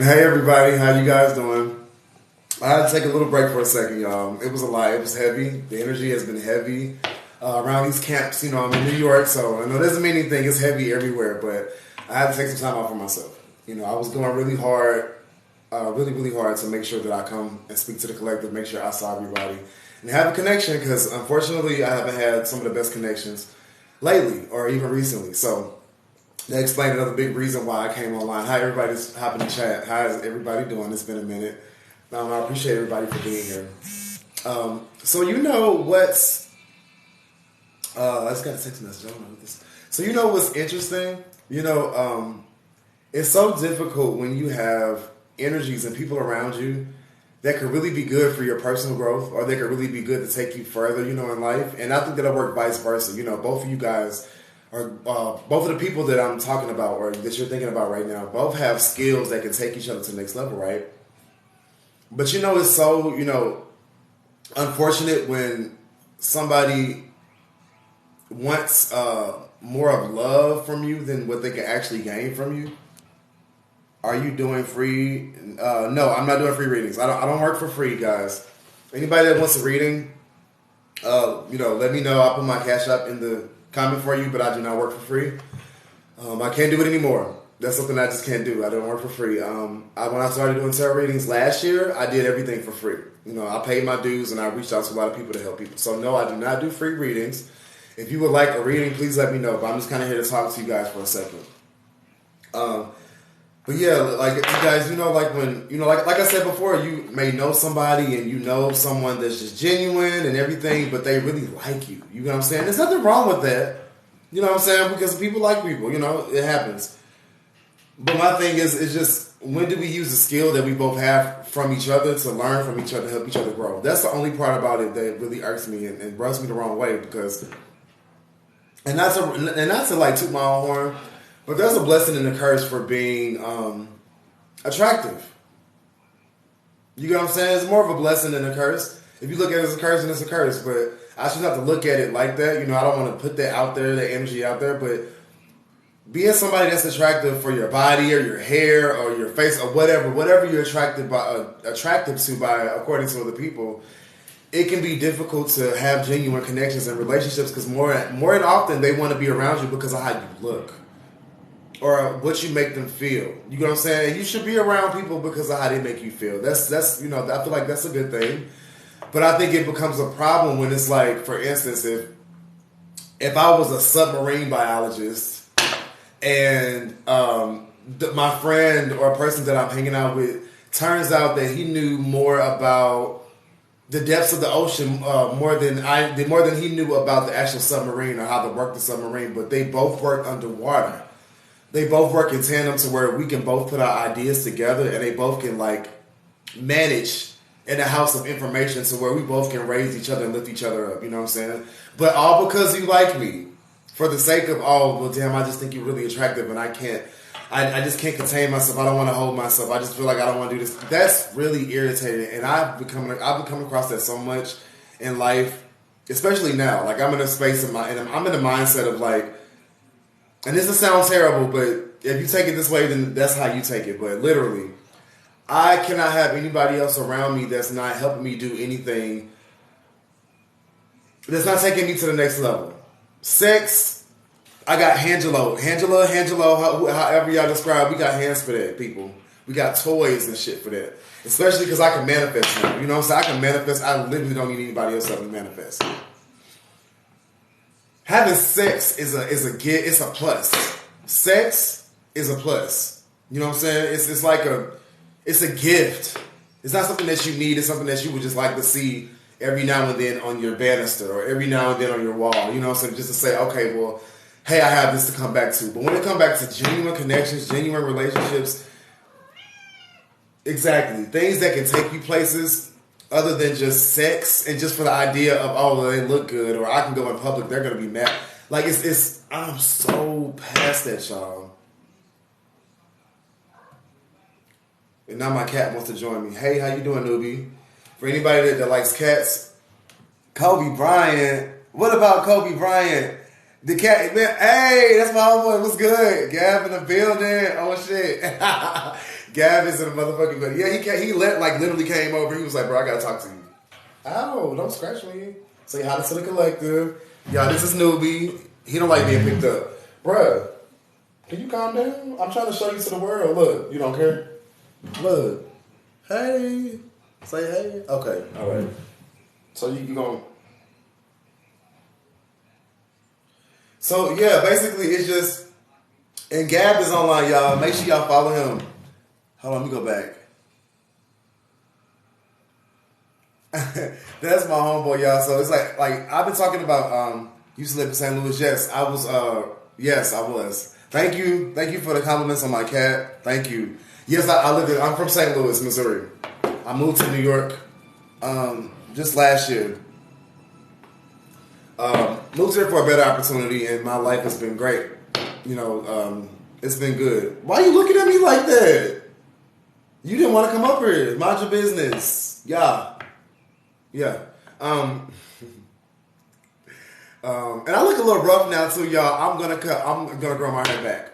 Hey everybody, how you guys doing? I had to take a little break for a second, y'all. It was a lot. It was heavy. The energy has been heavy around these camps. You know, I'm in New York, so I know it doesn't mean anything. It's heavy everywhere, but I had to take some time off for myself. You know, I was going really hard, really hard to make sure that I come and speak to the collective, make sure I saw everybody, and have a connection, because unfortunately I haven't had some of the best connections lately or even recently. So that explained another big reason why I came online. Hi, everybody's hopping in the chat. How is everybody doing? It's been a minute. I appreciate everybody for being here. So you know what's... I just got a text message. I don't know what this... So you know what's interesting? You know, it's so difficult when you have energies and people around you that could really be good for your personal growth, or they could really be good to take you further, you know, in life. And I think that'll work vice versa. You know, both of you guys... or both of the people that I'm talking about or that you're thinking about right now, both have skills that can take each other to the next level, right? But you know, it's so, you know, unfortunate when somebody wants more of love from you than what they can actually gain from you. Are you doing free? No, I'm not doing free readings. I don't work for free, guys. Anybody that wants a reading, you know, let me know. I'll put my Cash App in the comment for you, but I do not work for free. I can't do it anymore. That's something I just can't do. I don't work for free. When I started doing tarot readings last year, I did everything for free. You know, I paid my dues and I reached out to a lot of people to help people. So no, I do not do free readings. If you would like a reading, please let me know. But I'm just kind of here to talk to you guys for a second. But yeah, like you guys, you know, like when, you know, like I said before, you may know somebody and you know someone that's just genuine and everything, but they really like you. You know what I'm saying? There's nothing wrong with that. You know what I'm saying? Because people like people, you know, it happens. But my thing is, it's just, when do we use the skill that we both have from each other to learn from each other, help each other grow? That's the only part about it that really irks me and rubs me the wrong way, because, and not to like toot my own horn, but there's a blessing and a curse for being attractive. You get what I'm saying? It's more of a blessing than a curse. If you look at it as a curse, then it's a curse. But I shouldn't have to look at it like that. You know, I don't want to put that out there, that energy out there. But being somebody that's attractive for your body or your hair or your face or whatever you're attracted to by according to other people, it can be difficult to have genuine connections and relationships, because more and often they want to be around you because of how you look or what you make them feel. You know what I'm saying? And you should be around people because of how they make you feel. That's you know, I feel like that's a good thing. But I think it becomes a problem when it's like, for instance, if I was a submarine biologist and my friend or a person that I'm hanging out with turns out that he knew more about the depths of the ocean more than he knew about the actual submarine or how to work the submarine, but they both work underwater. They both work in tandem to where we can both put our ideas together, and they both can like manage in a house of information to where we both can raise each other and lift each other up. You know what I'm saying? But all because you like me. For the sake of, oh, well, damn, I just think you're really attractive and I just can't contain myself. I don't want to hold myself. I just feel like I don't want to do this. That's really irritating. And I've been coming across that so much in life, especially now. Like, I'm in a space and I'm in a mindset of like, and this will sound terrible, but if you take it this way, then that's how you take it. But literally, I cannot have anybody else around me that's not helping me do anything, that's not taking me to the next level. Sex, I got Angelo, however y'all describe, we got hands for that, people. We got toys and shit for that. Especially because I can manifest now. You know what I'm saying? I can manifest. I literally don't need anybody else to help me manifest. Having sex is a gift. It's a plus. Sex is a plus. You know what I'm saying? It's like it's a gift. It's not something that you need. It's something that you would just like to see every now and then on your banister or every now and then on your wall. You know what I'm saying? Just to say, okay, well, hey, I have this to come back to. But when it comes back to genuine connections, genuine relationships, exactly, things that can take you places other than just sex and just for the idea of, oh, well, they look good, or I can go in public, they're going to be mad. Like, I'm so past that, y'all. And now my cat wants to join me. Hey, how you doing, newbie? For anybody that likes cats, Kobe Bryant. What about Kobe Bryant? The cat, man, hey, that's my homeboy. What's good? Gab in the building. Oh, shit. Gab is in a motherfucking bed. Yeah, he literally came over. He was like, bro, I gotta talk to you. Ow, don't scratch me. Say hi to the collective. Y'all, this is Newbie. He don't like being picked up. Bruh, can you calm down? I'm trying to show you to the world. Look, you don't care? Look. Hey. Say hey. Okay, all right. So you going... So, yeah, basically, it's just... And Gab is online, y'all. Make sure y'all follow him. Hold on, let me go back. That's my homeboy, y'all. So it's like I've been talking about used to live in St. Louis. Yes, I was. Thank you for the compliments on my cat. Thank you. Yes, I'm from St. Louis, Missouri. I moved to New York just last year. Moved here for a better opportunity, and my life has been great. You know, it's been good. Why are you looking at me like that? You didn't want to come up here. Mind your business. Yeah. And I look a little rough now too, y'all. I'm gonna grow my hair back.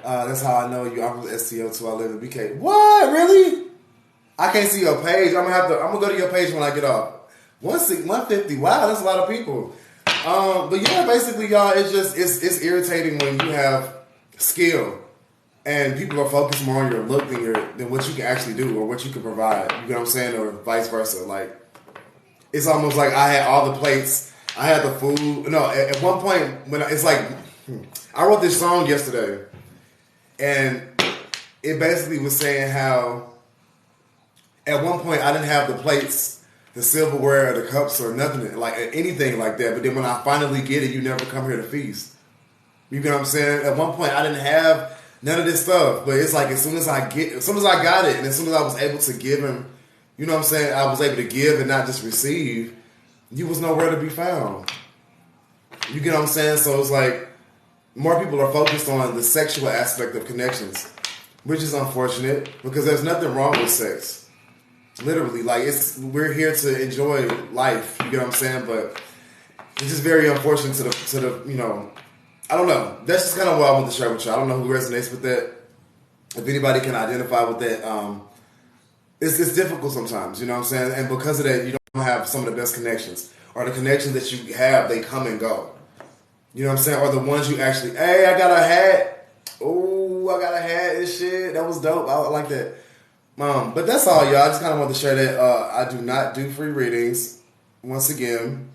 That's how I know you. I'm from the STO too. I live in BK. What? Really? I can't see your page. I'm gonna go to your page when I get off. 150. Wow, that's a lot of people. But yeah, basically, y'all, it's irritating when you have skill and people are focused more on your look than what you can actually do or what you can provide. You know what I'm saying? Or vice versa. Like, it's almost like I had all the plates. I had the food. No, at one point, I wrote this song yesterday, and it basically was saying how at one point I didn't have the plates, the silverware, or the cups, or nothing, like anything like that. But then when I finally get it, you never come here to feast. You know what I'm saying? At one point, I didn't have none of this stuff, but it's like as soon as I got it, and as soon as I was able to give him, you know what I'm saying? I was able to give and not just receive. You was nowhere to be found. You get what I'm saying? So it's like more people are focused on the sexual aspect of connections, which is unfortunate because there's nothing wrong with sex. Literally, like we're here to enjoy life. You get what I'm saying? But it's just very unfortunate to the you know. I don't know. That's just kind of what I want to share with you. I don't know who resonates with that. If anybody can identify with that, it's difficult sometimes. You know what I'm saying? And because of that, you don't have some of the best connections, or the connections that you have, they come and go. You know what I'm saying? Or the ones you actually, hey, I got a hat. Oh, I got a hat and shit. That was dope. I like that. But that's all, y'all. I just kind of want to share that. I do not do free readings. Once again.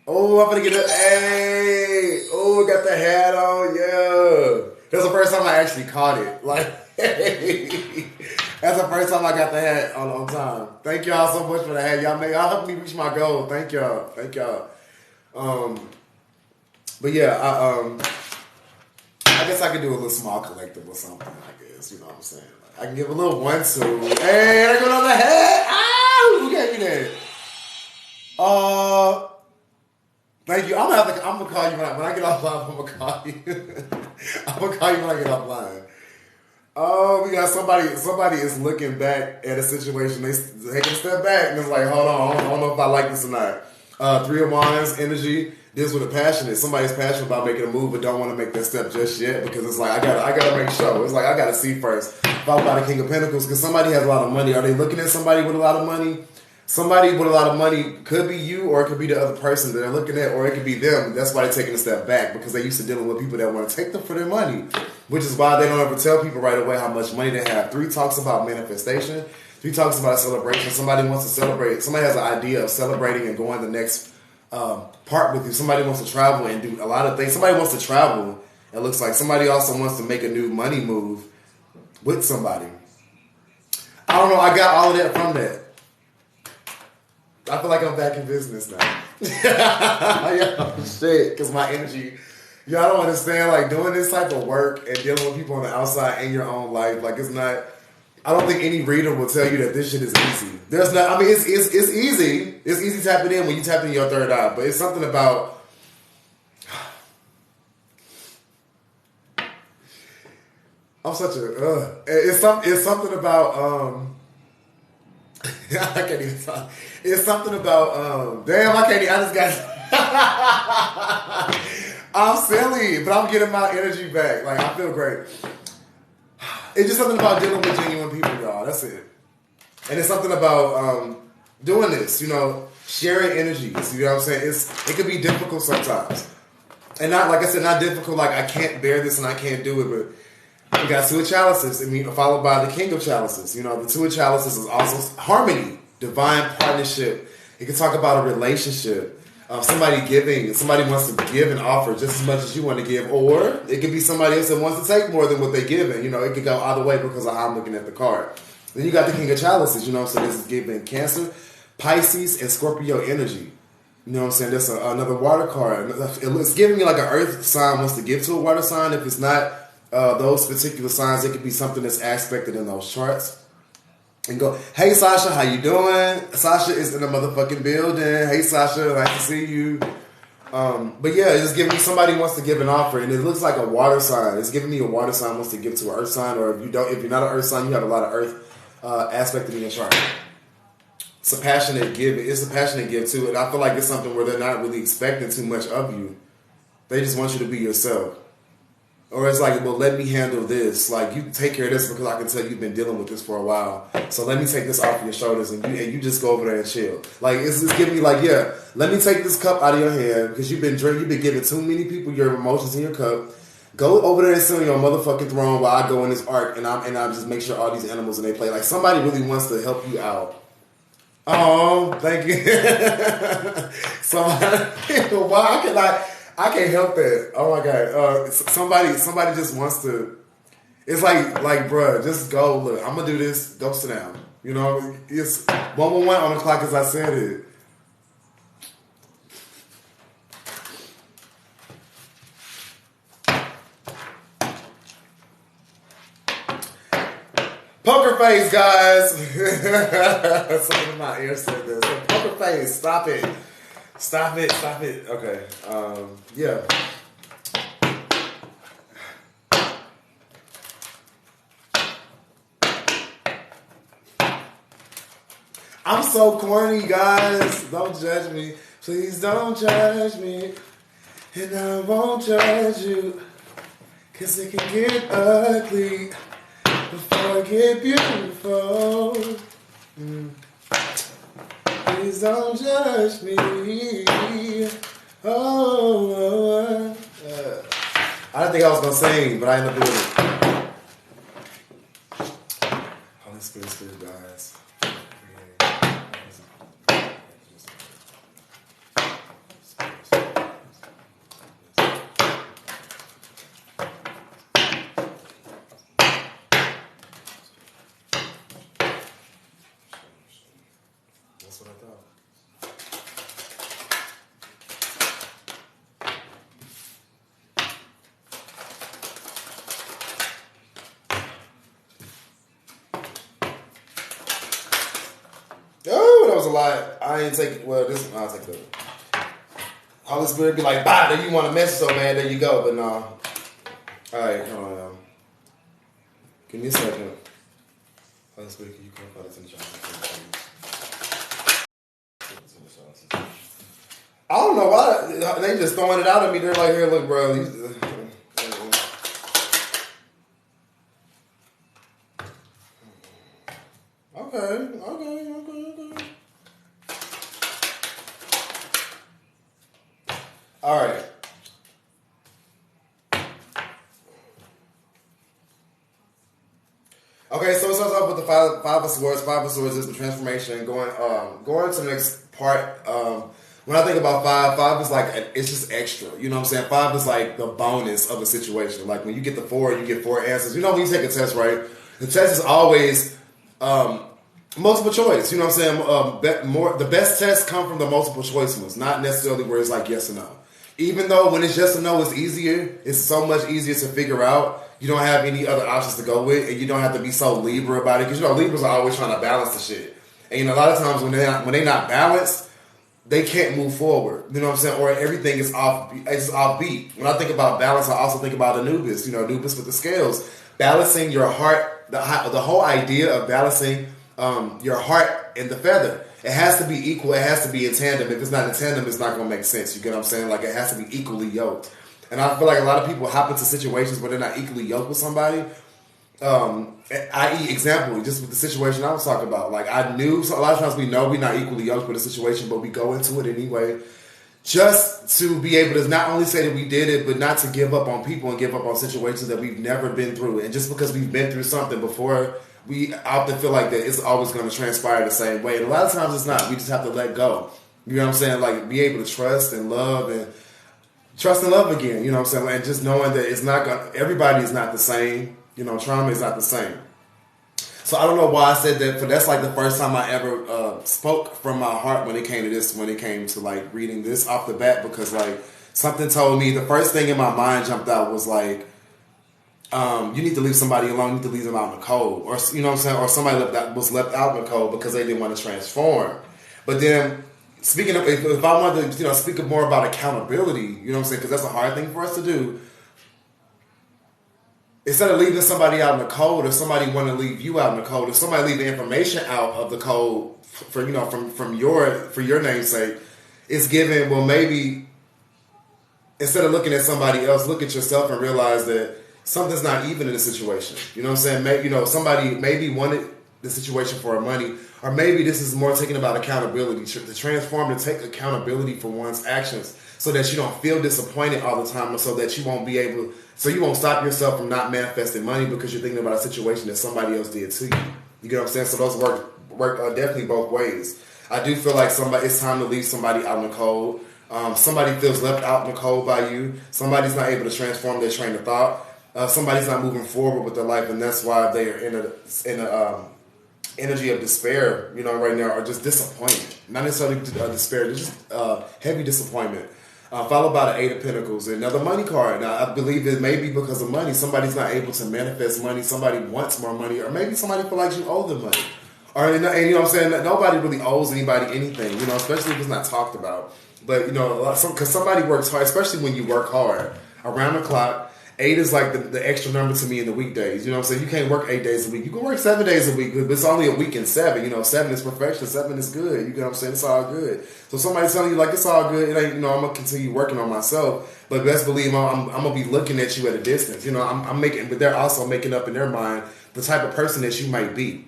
Oh, I'm gonna get it. Hey, oh, got the hat on. Yeah, that's the first time I actually caught it. Like, that's the first time I got the hat on time. Thank y'all so much for the hat. Y'all helped me reach my goal. Thank y'all. But yeah, I guess I could do a little small collective or something. I guess you know what I'm saying. Like, I can give a little 1, 2. Hey, I got another hat. Ah, who gave me that? Thank you. I'm gonna call you when I get offline. I'm gonna call you. I'm gonna call you when I get offline. Oh, we got somebody. Somebody is looking back at a situation. They take a step back and it's like, hold on. I don't know if I like this or not. 3 of Wands energy. This with a passion is. Somebody's passionate about making a move but don't want to make that step just yet because it's like I gotta make sure. It's like I gotta see first. Followed by the King of Pentacles because somebody has a lot of money. Are they looking at somebody with a lot of money? Somebody with a lot of money could be you, or it could be the other person that they're looking at, or it could be them. That's why they're taking a step back because they're used to dealing with people that want to take them for their money, which is why they don't ever tell people right away how much money they have. 3 talks about manifestation. 3 talks about a celebration. Somebody wants to celebrate. Somebody has an idea of celebrating and going the next part with you. Somebody wants to travel and do a lot of things. Somebody wants to travel. It looks like somebody also wants to make a new money move with somebody. I don't know. I got all of that from that. I feel like I'm back in business now. Yeah, shit, because my energy, y'all don't understand, like, doing this type of work and dealing with people on the outside in your own life, like, it's not, I don't think any reader will tell you that this shit is easy. There's not, I mean, it's easy. It's easy tapping in when you tap in your third eye, but it's something about, I'm such a, it's something about, I can't even talk. It's something about, damn, I can't even, I just got, I'm silly, but I'm getting my energy back. Like, I feel great. It's just something about dealing with genuine people, y'all. That's it. And it's something about doing this, you know, sharing energies. You know what I'm saying? It could be difficult sometimes. And not, like I said, not difficult like I can't bear this and I can't do it, but we got two of chalices, followed by the king of chalices. You know, the two of chalices is also harmony, divine partnership. It can talk about a relationship. Somebody wants to give and offer just as much as you want to give, or it could be somebody else that wants to take more than what they're giving. You know, it could go either way because of how I'm looking at the card. Then you got the king of chalices, you know, so this is giving Cancer, Pisces, and Scorpio energy. You know what I'm saying? That's another water card. It's giving me like an earth sign wants to give to a water sign. If it's not those particular signs, it could be something that's aspected in those charts. And go, hey Sasha, how you doing? Sasha is in the motherfucking building. Hey Sasha, nice to see you. But yeah, it's giving me somebody wants to give an offer, and it looks like a water sign. It's giving me a water sign wants to give to an earth sign, or if you're not an earth sign, you have a lot of earth aspected in your chart. It's a passionate give. It's a passionate give too, and I feel like it's something where they're not really expecting too much of you. They just want you to be yourself. Or it's like, well, let me handle this. Like, you take care of this because I can tell you've been dealing with this for a while. So let me take this off your shoulders and you just go over there and chill. Like, it's giving me like, yeah, let me take this cup out of your hand because you've been giving too many people your emotions in your cup. Go over there and sit on your motherfucking throne while I go in this arc and I just make sure all these animals and they play. Like, somebody really wants to help you out. Oh, thank you. Somebody, why I can't help that. Oh my God. Somebody just wants to. It's like, bruh, just go. Look, I'm gonna do this. Go sit down. You know, it's 111 on the clock as I said it. Poker face, guys. Something in my ear said this. Poker face. Stop it. Stop it. Okay. Yeah. I'm so corny, guys. Don't judge me. Please don't judge me. And I won't judge you. 'Cause it can get ugly before it get beautiful. Please don't judge me. Oh, I didn't think I was gonna sing, but I ended up doing it. Holy Spirit, guys. That's what I thought. Oh, that was a lot. I ain't take it. Well, I'll take it. Holy Spirit be like, bah, then you want a message so bad, there you go. But no. Alright, hold on, y'all. Give me a second. Holy Spirit, can you clarify this in the chat? I don't know why they just throwing it out at me. They're like, here, look, bro. Okay. All right. Okay, so it starts off with the five of swords. Five of swords is the transformation. Going to the next part. When I think about five is like, it's just extra. You know what I'm saying? Five is like the bonus of a situation. Like when you get the four, you get four answers. You know when you take a test, right? The test is always multiple choice. You know what I'm saying? The best tests come from the multiple choice ones, not necessarily where it's like yes or no. Even though when it's yes or no, it's easier. It's so much easier to figure out. You don't have any other options to go with, and you don't have to be so Libra about it. Because you know Libras are always trying to balance the shit, and you know a lot of times when they're not balanced, they can't move forward. You know what I'm saying? Or everything is off. It's offbeat. When I think about balance, I also think about Anubis. You know, Anubis with the scales, balancing your heart. The whole idea of balancing your heart and the feather. It has to be equal. It has to be in tandem. If it's not in tandem, it's not going to make sense. You get what I'm saying? Like, it has to be equally yoked. And I feel like a lot of people hop into situations where they're not equally yoked with somebody. I.e., example, just with the situation I was talking about. Like, I knew, so a lot of times we know we're not equally yoked with a situation, but we go into it anyway. Just to be able to not only say that we did it, but not to give up on people and give up on situations that we've never been through. And just because we've been through something before, we often feel like that it's always going to transpire the same way. And a lot of times it's not. We just have to let go. You know what I'm saying? Like, be able to trust and love again. You know what I'm saying? And just knowing that it's not going to, everybody is not the same. You know, trauma is not the same. So I don't know why I said that, but that's like the first time I ever spoke from my heart when it came to this, when it came to like reading this off the bat, because like something told me, the first thing in my mind jumped out was like, you need to leave somebody alone, you need to leave them out in the cold. Or, you know what I'm saying? Or somebody was left out in the cold because they didn't want to transform. But then, speaking of, if I wanted to, speak more about accountability, you know what I'm saying? Because that's a hard thing for us to do. Instead of leaving somebody out in the cold, if somebody want to leave you out in the cold, if somebody leave the information out of the cold for your namesake, it's given, well, maybe instead of looking at somebody else, look at yourself and realize that something's not even in the situation. You know what I'm saying? Maybe, somebody maybe wanted the situation for money, or maybe this is more taking about accountability, to transform, to take accountability for one's actions, so that you don't feel disappointed all the time, so that you won't stop yourself from not manifesting money because you're thinking about a situation that somebody else did to you. You get what I'm saying? So those work definitely both ways. I do feel like it's time to leave somebody out in the cold. Somebody feels left out in the cold by you. Somebody's not able to transform their train of thought. Somebody's not moving forward with their life, and that's why they are in a energy of despair, right now, or just disappointment. Not necessarily despair, just heavy disappointment. Followed by the Eight of Pentacles, another money card. Now, I believe it may be because of money. Somebody's not able to manifest money. Somebody wants more money, or maybe somebody feels like you owe them money. And you know what I'm saying? Nobody really owes anybody anything, especially if it's not talked about. But, because somebody works hard, especially when you work hard, around the clock. 8 is like the extra number to me in the weekdays. You know what I'm saying? You can't work 8 days a week. You can work 7 days a week, but it's only a week in 7. 7 is perfection. 7 is good. You get what I'm saying? It's all good. So somebody's telling you, like, it's all good. It ain't, I'm going to continue working on myself. But best believe I'm going to be looking at you at a distance. But they're also making up in their mind the type of person that you might be.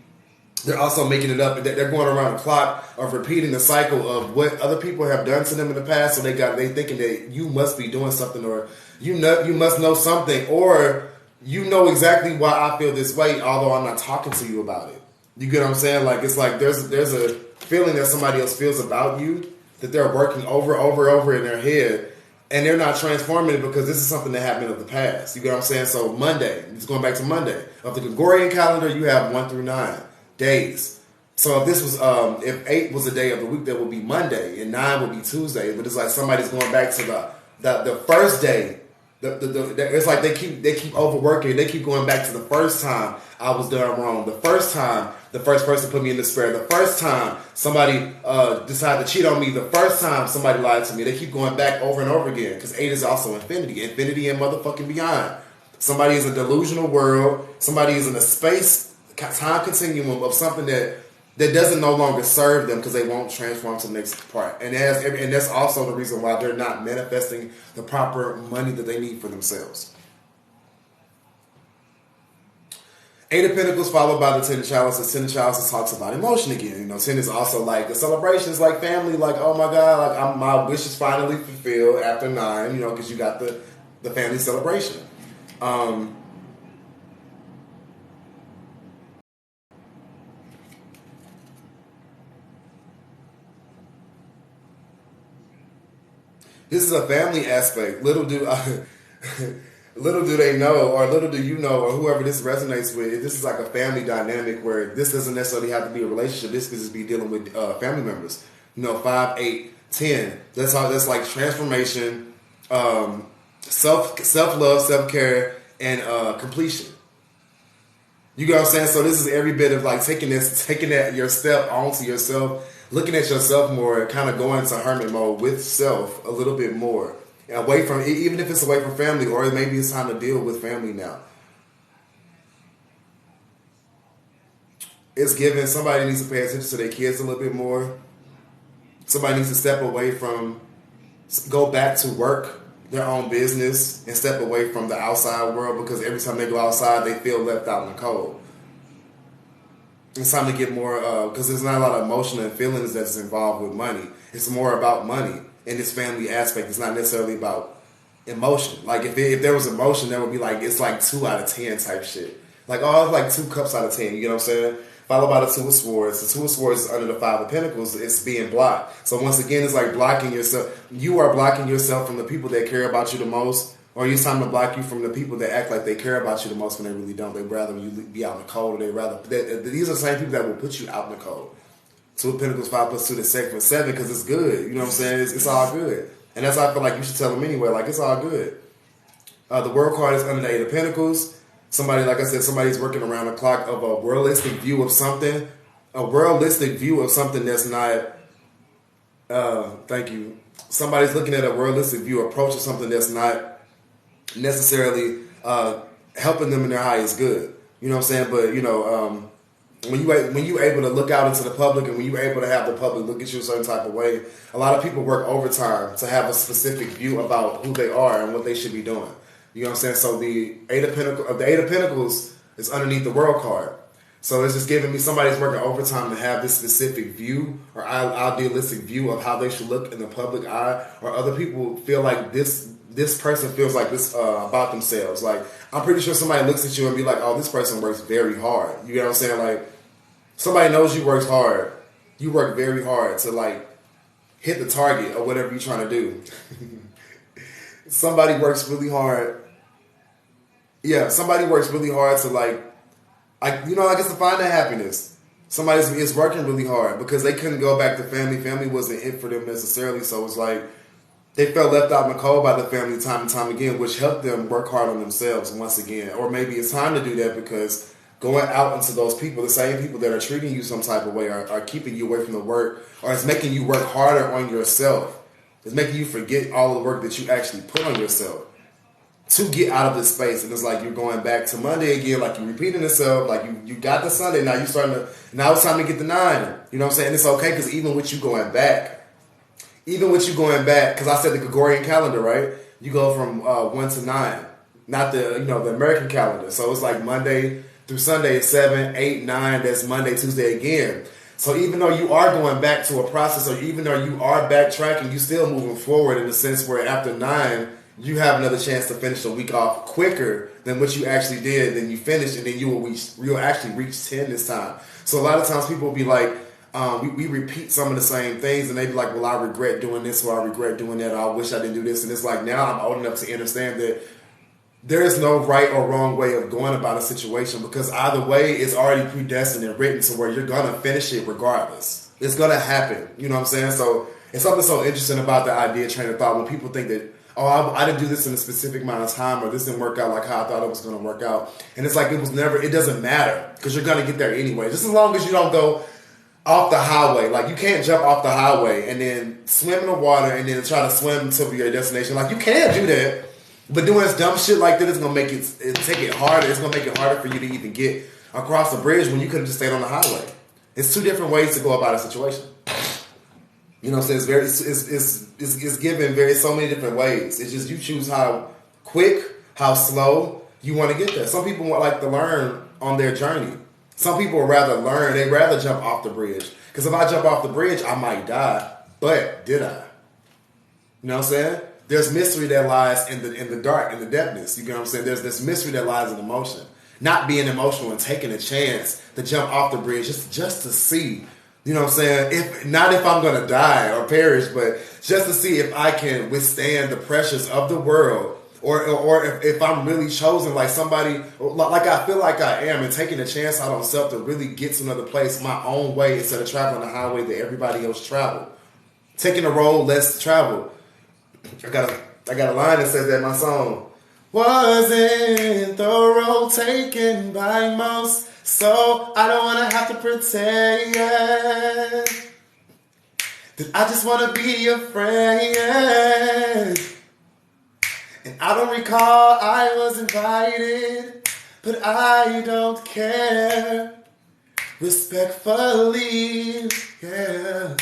They're also making it up. They're going around the clock of repeating the cycle of what other people have done to them in the past. So they thinking that you must be doing something, or you must know something, or you know exactly why I feel this way, although I'm not talking to you about it. You get what I'm saying? Like, it's like there's a feeling that somebody else feels about you that they're working over in their head, and they're not transforming it because this is something that happened of the past. You get what I'm saying? So Monday, it's going back to Monday. Of the Gregorian calendar, you have 1 through 9 days. So if this was, if 8 was a day of the week, that would be Monday, and 9 would be Tuesday. But it's like somebody's going back to the first day. It's like they keep overworking. They keep going back to the first time I was done wrong. The first time the first person put me in despair. The first time somebody decided to cheat on me. The first time somebody lied to me. They keep going back over and over again, because 8 is also infinity and motherfucking beyond. Somebody is in a delusional world. Somebody is in a space time continuum of something that doesn't no longer serve them because they won't transform to the next part. And that's also the reason why they're not manifesting the proper money that they need for themselves. 8 of Pentacles followed by the 10 of Chalices. 10 of Chalices talks about emotion again. 10 is also like the celebrations, like family, like, oh my God, like my wish is finally fulfilled after 9, because you got the family celebration. This is a family aspect. Little do they know, or little do you know, or whoever this resonates with, this is like a family dynamic where this doesn't necessarily have to be a relationship. This could just be dealing with family members. 5, 8, 10. That's like transformation, self-love, self-care, and completion. You get what I'm saying? So this is every bit of like taking that your step onto yourself, looking at yourself more, kind of going into hermit mode with self a little bit more. Away from, even if it's away from family, or maybe it's time to deal with family now. It's given somebody needs to pay attention to their kids a little bit more. Somebody needs to step away from, go back to work. their own business and step away from the outside world, because every time they go outside, they feel left out in the cold. It's time to get more, because there's not a lot of emotion and feelings that's involved with money. It's more about money in this family aspect. It's not necessarily about emotion. Like if there was emotion, that would be like, it's like 2 out of 10 type shit. Like, oh, it's like 2 cups out of 10. You get what I'm saying? Followed by the 2 of swords. The 2 of swords is under the 5 of pentacles. It's being blocked. So once again, it's like blocking yourself. You are blocking yourself from the people that care about you the most. Or it's time to block you from the people that act like they care about you the most when they really don't. They'd rather you be out in the cold. Or these are the same people that will put you out in the cold. 2 of Pentacles, 5 plus 2, the second for 7, because it's good. You know what I'm saying? It's all good. And that's how I feel like you should tell them anyway. Like, it's all good. The World card is under the 8 of Pentacles. Somebody, like I said, somebody's working around the clock of a realistic view of something. A realistic view of something that's not... thank you. Somebody's looking at a realistic view, approach of something that's not necessarily helping them in their highest good. You know what I'm saying? But, you know, when you're able to look out into the public and when you're able to have the public look at you a certain type of way, a lot of people work overtime to have a specific view about who they are and what they should be doing. You know what I'm saying? So the 8 of Pentacles is underneath the World card. So it's just giving me somebody's working overtime to have this specific view or idealistic view of how they should look in the public eye, or other people feel like this person feels like this about themselves. Like, I'm pretty sure somebody looks at you and be like, oh, this person works very hard. You know what I'm saying? Like, somebody knows you works hard. You work very hard to, like, hit the target or whatever you're trying to do. Somebody works really hard. Yeah, somebody works really hard to, like, I guess to find that happiness. Somebody is working really hard because they couldn't go back to family. Family wasn't it for them necessarily. So it's like, they felt left out in the cold by the family time and time again, which helped them work hard on themselves once again. Or maybe it's time to do that because going out into those people, the same people that are treating you some type of way, are keeping you away from the work, or it's making you work harder on yourself. It's making you forget all the work that you actually put on yourself to get out of this space. And it's like you're going back to Monday again, like you're repeating yourself, like you got the Sunday, now it's time to get the 9. You know what I'm saying? It's okay, because even with you going back, because I said the Gregorian calendar, right? You go from 1 to 9, not the American calendar. So it's like Monday through Sunday is 7, 8, 9. That's Monday, Tuesday again. So even though you are going back to a process, or even though you are backtracking, you still moving forward in the sense where after 9, you have another chance to finish the week off quicker than what you actually did. Then you finish, and then you'll actually reach 10 this time. So a lot of times people will be like, we repeat some of the same things, and they be like, well, I regret doing this, or I regret doing that, or I wish I didn't do this. And it's like, now I'm old enough to understand that there is no right or wrong way of going about a situation, because either way, it's already predestined and written to where you're going to finish it regardless. It's going to happen. You know what I'm saying? So it's something so interesting about the idea train of thought when people think that, oh, I didn't do this in a specific amount of time, or this didn't work out like how I thought it was going to work out. And it's like, it doesn't matter, because you're going to get there anyway. Just as long as you don't go off the highway. Like, you can't jump off the highway and then swim in the water and then try to swim to your destination. Like, you can't do that. But doing dumb shit like that is going to make it take it harder. It's going to make it harder for you to even get across the bridge when you could have just stayed on the highway. It's 2 different ways to go about a situation. You know what I'm saying? It's given so many different ways. It's just you choose how quick, how slow you want to get there. Some people like to learn on their journey. Some people would rather learn. They'd rather jump off the bridge. Because if I jump off the bridge, I might die. But did I? You know what I'm saying? There's mystery that lies in the dark, in the depthness. You get what I'm saying? There's this mystery that lies in emotion. Not being emotional and taking a chance to jump off the bridge just to see. You know what I'm saying? Not if I'm going to die or perish, but just to see if I can withstand the pressures of the world. Or if I'm really chosen, like somebody, like I feel like I am, and taking a chance out on self to really get to another place my own way instead of traveling the highway that everybody else traveled. Taking the road less traveled. I got a line that says that in my song. Wasn't the road taken by most, so I don't want to have to pretend that I just want to be your friend. And I don't recall I was invited, but I don't care. Respectfully, yeah.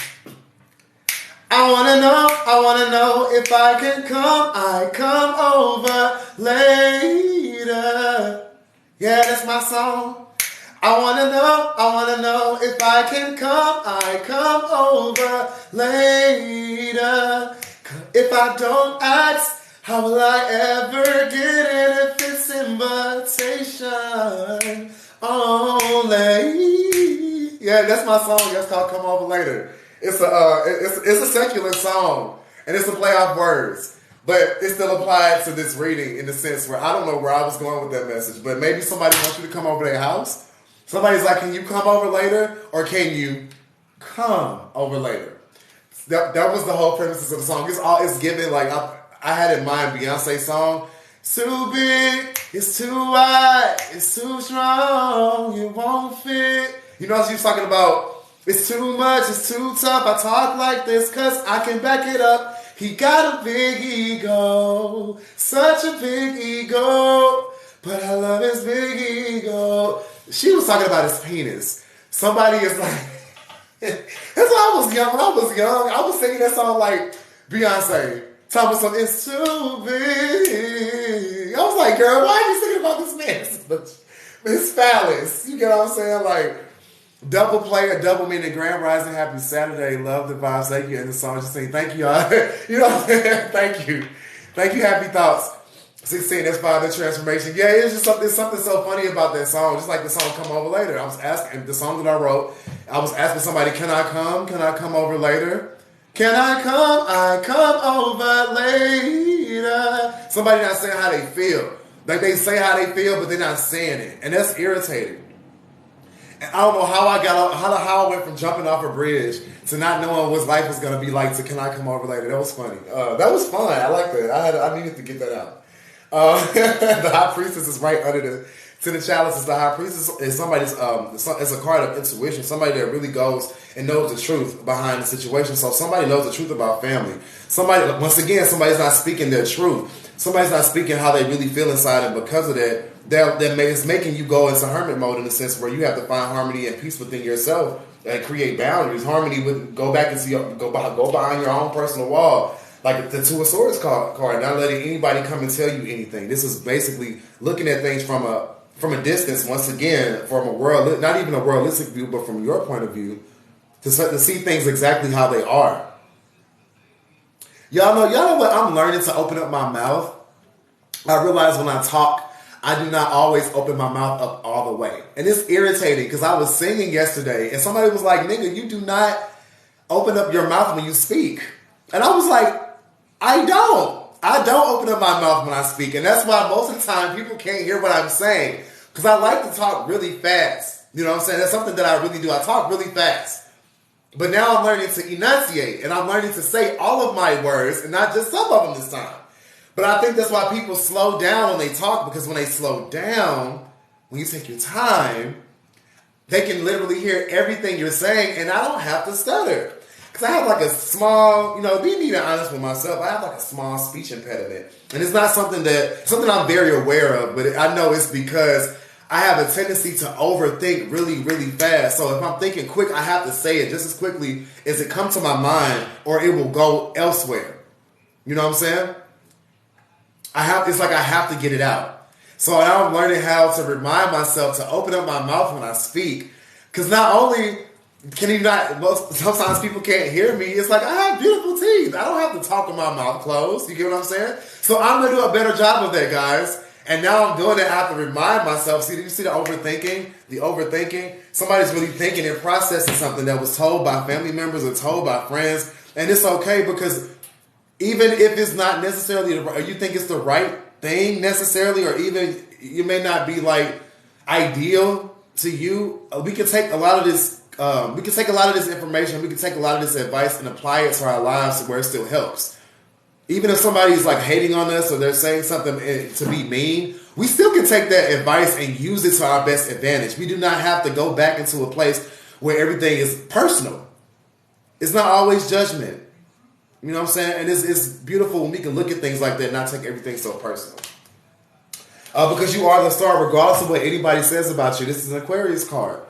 I wanna know if I can come over later. Yeah, that's my song. I wanna know if I can come over later. If I don't ask, how will I ever get it if it's invitation only? Yeah, that's my song. That's called Come Over Later. It's a secular song, and it's a play off words, but it still applied to this reading in the sense where I don't know where I was going with that message, but maybe somebody wants you to come over their house. Somebody's like, can you come over later, or can you come over later? That was the whole premise of the song. It's given like I had in mind Beyonce's song. It's too big, it's too wide, it's too strong, it won't fit. You know, she was talking about. It's too much, it's too tough. I talk like this cause I can back it up. He got a big ego, such a big ego, but I love his big ego. She was talking about his penis. Somebody is like, that's why I was young. When I was young, I was singing that song like Beyonce. Talking about something, it's too big. I was like, girl, why are you singing about this man? His phallus. You get what I'm saying? Like, double play or double meaning, Grand Rising, happy Saturday, love the vibes, thank you. And the song just saying, thank you, y'all. You know what I'm saying? Thank you, happy thoughts. 16, that's by the transformation. Yeah, it's just something so funny about that song. Just like the song Come Over Later. I was asking, the song that I wrote, I was asking somebody, can I come over later? Can I come over later? Somebody not saying how they feel. Like they say how they feel, but they're not saying it. And that's irritating. And I don't know how I went from jumping off a bridge to not knowing what life was going to be like to can I come over later. That was funny. That was fun. I like that. I needed to get that out. The high priestess is right under the chalice. Is the high priestess is somebody's it's a card of intuition. Somebody that really goes and knows the truth behind the situation. So somebody knows the truth about family. Somebody's not speaking their truth. Somebody's not speaking how they really feel inside, and because of that, it's making you go into hermit mode in the sense where you have to find harmony and peace within yourself and create boundaries. Harmony with go back and see go behind your own personal wall, like the Two of Swords card. Not letting anybody come and tell you anything. This is basically looking at things from a distance. Once again, from a world, not even a worldistic view, but from your point of view, to see things exactly how they are. Y'all know what? I'm learning to open up my mouth. I realize when I talk, I do not always open my mouth up all the way. And it's irritating because I was singing yesterday and somebody was like, nigga, you do not open up your mouth when you speak. And I was like, I don't open up my mouth when I speak. And that's why most of the time people can't hear what I'm saying. Because I like to talk really fast. You know what I'm saying? That's something that I really do. I talk really fast. But now I'm learning to enunciate and I'm learning to say all of my words and not just some of them this time. But I think that's why people slow down when they talk, because when they slow down, when you take your time, they can literally hear everything you're saying and I don't have to stutter. Because I have like a small, being honest with myself, I have like a small speech impediment. And it's not something I'm very aware of, but I know it's because I have a tendency to overthink really, really fast. So if I'm thinking quick, I have to say it just as quickly as it comes to my mind or it will go elsewhere. You know what I'm saying? It's like I have to get it out. So now I'm learning how to remind myself to open up my mouth when I speak. Because not only sometimes people can't hear me. It's like I have beautiful teeth. I don't have to talk with my mouth closed. You get what I'm saying? So I'm going to do a better job of that, guys. And now I'm doing it. I have to remind myself. See, you see the overthinking? The overthinking? Somebody's really thinking and processing something that was told by family members or told by friends. And it's okay because even if it's not necessarily, or you think it's the right thing necessarily, or even you may not be like ideal to you, we can take a lot of this. We can take a lot of this information. We can take a lot of this advice and apply it to our lives to where it still helps. Even if somebody's like hating on us or they're saying something to be mean, we still can take that advice and use it to our best advantage. We do not have to go back into a place where everything is personal. It's not always judgment. You know what I'm saying? And it's beautiful when we can look at things like that and not take everything so personal. Because you are the star regardless of what anybody says about you. This is an Aquarius card.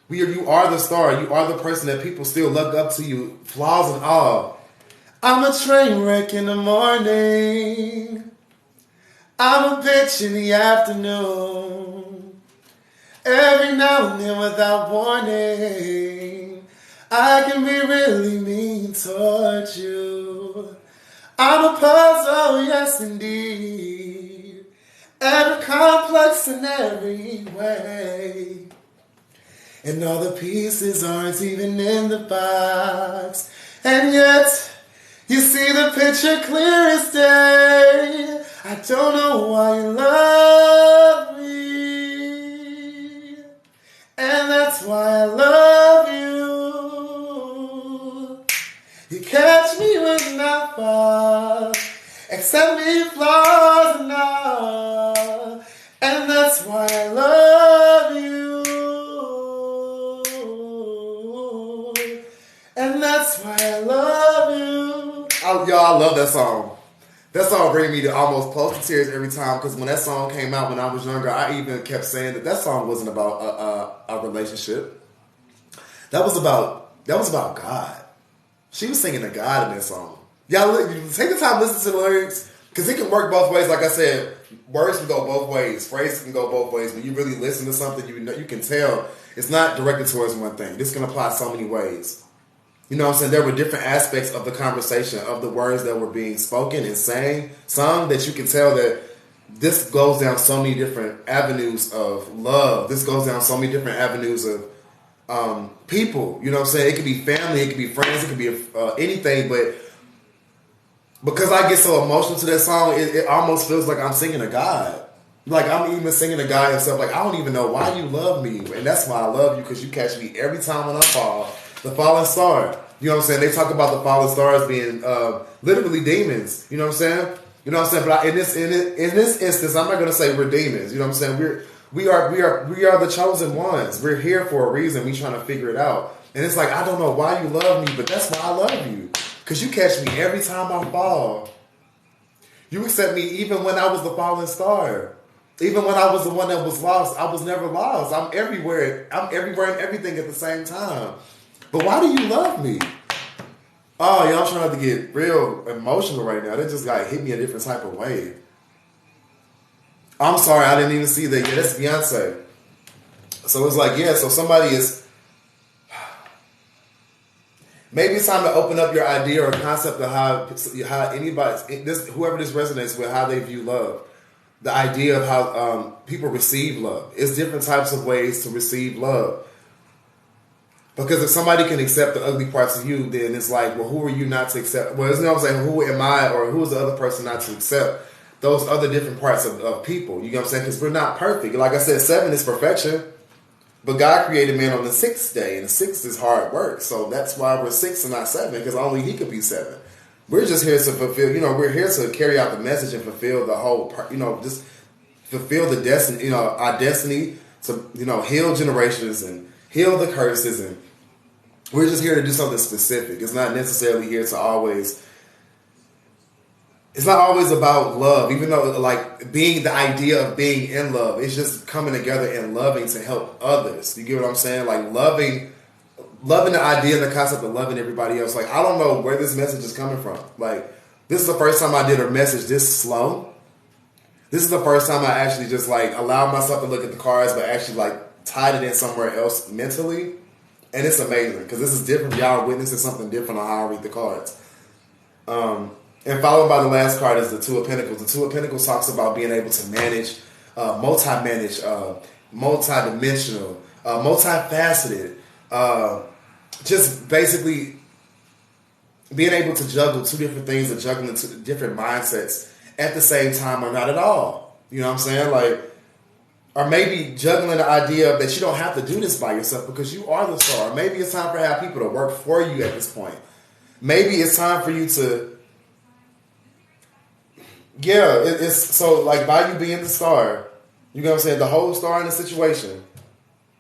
You are the star. You are the person that people still look up to you, flaws and all. I'm a train wreck in the morning. I'm a bitch in the afternoon. Every now and then without warning, I can be really mean towards you. I'm a puzzle, yes indeed. Every complex in every way. And all the pieces aren't even in the box. And yet, you see the picture clear as day. I don't know why you love me. And that's why I love you. You catch me when I fall. Accept me flaws and all. And that's why I love you. And that's why I love you. Y'all, I love that song. That song brings me to almost close to tears every time, because when that song came out when I was younger, I even kept saying that song wasn't about a relationship. That was about God. She was singing to God in that song. Y'all take the time to listen to the lyrics, because it can work both ways. Like I said, words can go both ways. Phrases can go both ways. When you really listen to something, you can tell it's not directed towards one thing. This can apply so many ways. You know what I'm saying? There were different aspects of the conversation, of the words that were being spoken and sung, that you can tell that this goes down so many different avenues of love. This goes down so many different avenues of people. You know what I'm saying? It could be family, it could be friends, it could be anything. But because I get so emotional to that song, it almost feels like I'm singing to God. Like I'm even singing to God himself. Like, I don't even know why you love me. And that's why I love you, because you catch me every time when I fall. The fallen star. You know what I'm saying? They talk about the fallen stars being literally demons. You know what I'm saying? You know what I'm saying? But in this instance, I'm not going to say we're demons. You know what I'm saying? We are the chosen ones. We're here for a reason. We trying to figure it out. And it's like, I don't know why you love me, but that's why I love you. Because you catch me every time I fall. You accept me even when I was the fallen star. Even when I was the one that was lost, I was never lost. I'm everywhere. I'm everywhere and everything at the same time. But why do you love me? Oh, y'all trying to get real emotional right now. They just hit me a different type of way. I'm sorry, I didn't even see that. Yeah, that's Beyonce. So it's like, yeah, so somebody is... Maybe it's time to open up your idea or concept of how anybody, whoever this resonates with, how they view love. The idea of how people receive love. It's different types of ways to receive love. Because if somebody can accept the ugly parts of you, then it's like, well, who are you not to accept? Well, you know what I'm saying? Who am I, or who is the other person not to accept those other different parts of people? You know what I'm saying? Because we're not perfect. Like I said, 7 is perfection. But God created man on the 6th day, and the 6th is hard work. So that's why we're 6 and not 7, because only he could be 7. We're just here to fulfill, we're here to carry out the message and fulfill the whole, just fulfill the destiny, our destiny to, heal generations and heal the curses. And we're just here to do something specific. It's not necessarily here to always, it's not always about love, even though being the idea of being in love, it's just coming together and loving to help others. You get what I'm saying? Like loving the idea and the concept of loving everybody else. Like, I don't know where this message is coming from. Like, this is the first time I did a message this slow. This is the first time I actually just allowed myself to look at the cards, but actually tied it in somewhere else mentally. And it's amazing, because this is different. Y'all are witnessing something different on how I read the cards. And followed by the last card is the Two of Pentacles. The Two of Pentacles talks about being able to manage, multi-manage, multi-dimensional, multifaceted, just basically being able to juggle 2 different things and juggling 2 different mindsets at the same time, or not at all. You know what I'm saying? Or maybe juggling the idea that you don't have to do this by yourself because you are the star. Or maybe it's time for have people to work for you at this point. Maybe it's time for you to... Yeah, it's so by you being the star, you know what I'm saying, the whole star in the situation,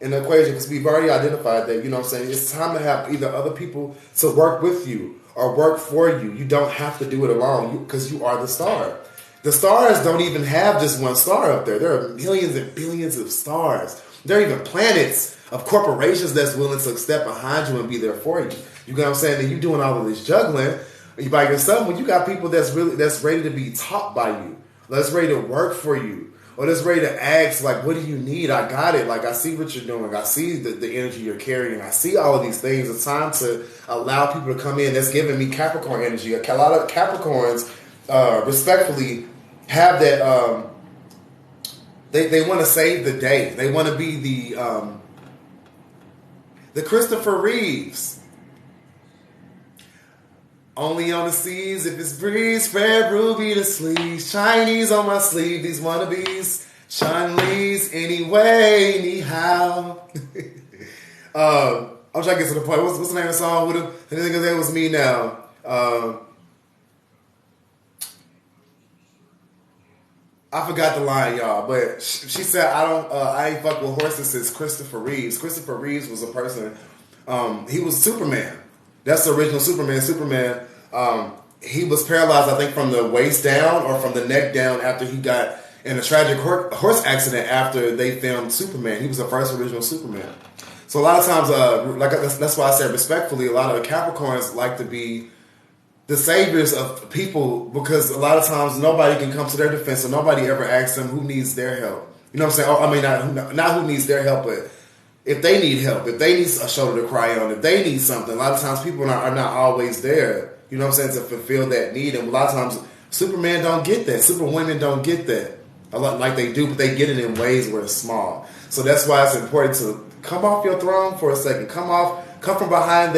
in the equation, because we've already identified that, you know what I'm saying, it's time to have either other people to work with you or work for you. You don't have to do it alone because you are the star. The stars don't even have just one star up there. There are millions and billions of stars. There are even planets of corporations that's willing to step behind you and be there for you. You know what I'm saying? And you doing all of this juggling, you by yourself, when you got people that's ready to be taught by you, that's ready to work for you, or that's ready to ask, like, what do you need? I got it. Like, I see what you're doing. I see the energy you're carrying. I see all of these things. It's time to allow people to come in. That's giving me Capricorn energy. A lot of Capricorns, respectfully, have that. They want to save the day. They want to be the Christopher Reeves. Only on the seas if it's breeze, red ruby the sleeves, Chinese on my sleeve, these wannabes, Chun Lee's anyway, anyhow. I'm trying to get to the point. What's the name of the song with him? I think it was me now. I forgot the line, y'all, but she said, I ain't fuck with horses since Christopher Reeves. Christopher Reeves was a person, he was Superman. That's the original Superman. Superman, he was paralyzed, I think, from the waist down or from the neck down after he got in a tragic horse accident after they filmed Superman. He was the first original Superman. So a lot of times, that's why I said respectfully, a lot of Capricorns like to be the saviors of people because a lot of times nobody can come to their defense and nobody ever asks them who needs their help. You know what I'm saying? I mean, not who needs their help, but if they need help, if they need a shoulder to cry on, if they need something, a lot of times people are not always there, you know what I'm saying, to fulfill that need. And a lot of times Superman don't get that. Superwomen don't get that. A lot like they do, but they get it in ways where it's small. So that's why it's important to come off your throne for a second. Come from behind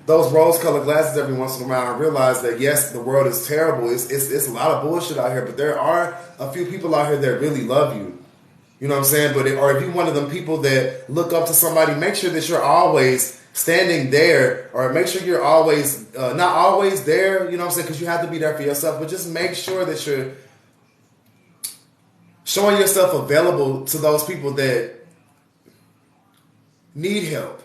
those rose-colored glasses every once in a while and realize that, yes, the world is terrible. It's a lot of bullshit out here, but there are a few people out here that really love you. You know what I'm saying? Or if you're one of them people that look up to somebody, make sure that you're always standing there, or make sure you're always, not always there, you know what I'm saying? Because you have to be there for yourself, but just make sure that you're showing yourself available to those people that need help.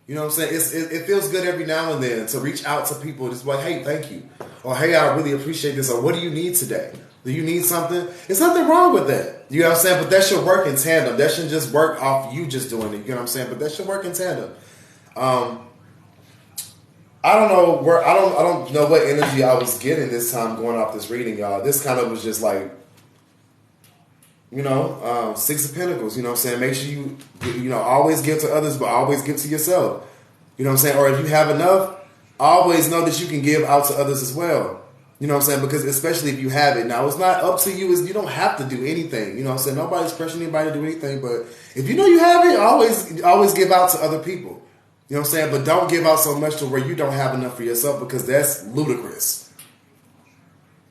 You know what I'm saying? It feels good every now and then to reach out to people just like, hey, thank you. Or, hey, I really appreciate this. Or, what do you need today? Do you need something? There's nothing wrong with that. You know what I'm saying? But that should work in tandem. That shouldn't just work off you just doing it. You know what I'm saying? But that should work in tandem. I don't know what energy I was getting this time going off this reading, y'all. This kind of was just like, Six of Pentacles. You know what I'm saying? Make sure you always give to others, but always give to yourself. You know what I'm saying? Or if you have enough, always know that you can give out to others as well. You know what I'm saying? Because especially if you have it. Now, it's not up to you. You don't have to do anything. You know what I'm saying? Nobody's pressuring anybody to do anything. But if you know you have it, always give out to other people. You know what I'm saying? But don't give out so much to where you don't have enough for yourself, because that's ludicrous.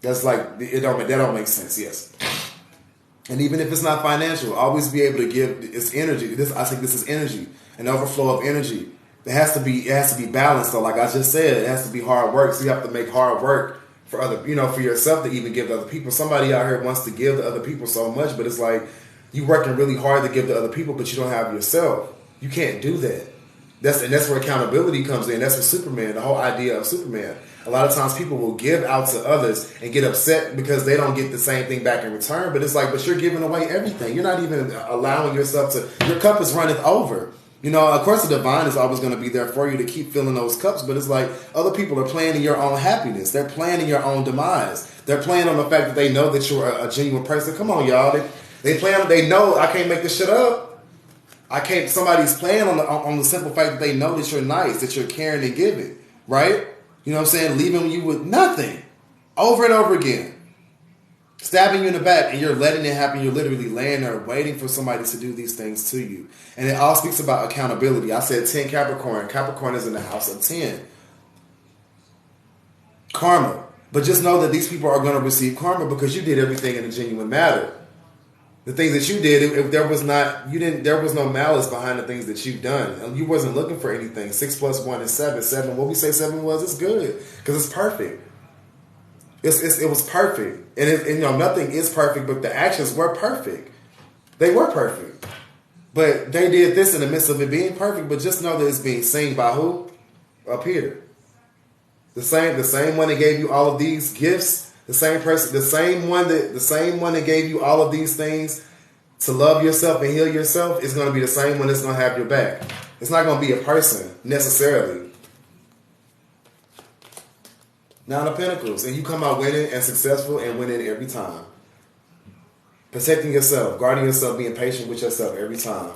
That's like, that don't make sense, yes. And even if it's not financial, always be able to give. It's energy. I think this is energy, an overflow of energy. It has to be balanced, though. Like I just said, it has to be hard work. So you have to make hard work for for yourself to even give to other people. Somebody out here wants to give to other people so much, but it's like you working really hard to give to other people, but you don't have yourself. You can't do that. That's where accountability comes in. That's what Superman, the whole idea of Superman. A lot of times people will give out to others and get upset because they don't get the same thing back in return. But it's like, but you're giving away everything. You're not even allowing yourself to, your cup is running over. Of course the divine is always going to be there for you to keep filling those cups. But it's like other people are playing in your own happiness. They're playing in your own demise. They're playing on the fact that they know that you're a genuine person. Come on, y'all. They know I can't make this shit up. Somebody's playing on the simple fact that they know that you're nice, that you're caring and giving, right? You know what I'm saying? Leaving you with nothing over and over again. Stabbing you in the back, and you're letting it happen. You're literally laying there waiting for somebody to do these things to you. And it all speaks about accountability. I said 10 Capricorn. Capricorn is in the house of 10. Karma. But just know that these people are going to receive karma because you did everything in a genuine matter. The things that you did, if there was no malice behind the things that you've done. You wasn't looking for anything. 6 plus 1 is 7. 7, what we say 7 was, it's good because it's perfect. It was perfect, and nothing is perfect, but the actions were perfect. They were perfect, but they did this in the midst of it being perfect. But just know that it's being seen by who? Up here. The same one that gave you all of these gifts. The same person, the same one that gave you all of these things to love yourself and heal yourself is going to be the same one that's going to have your back. It's not going to be a person necessarily. Nine of Pentacles. And you come out winning and successful and winning every time. Protecting yourself, guarding yourself, being patient with yourself every time.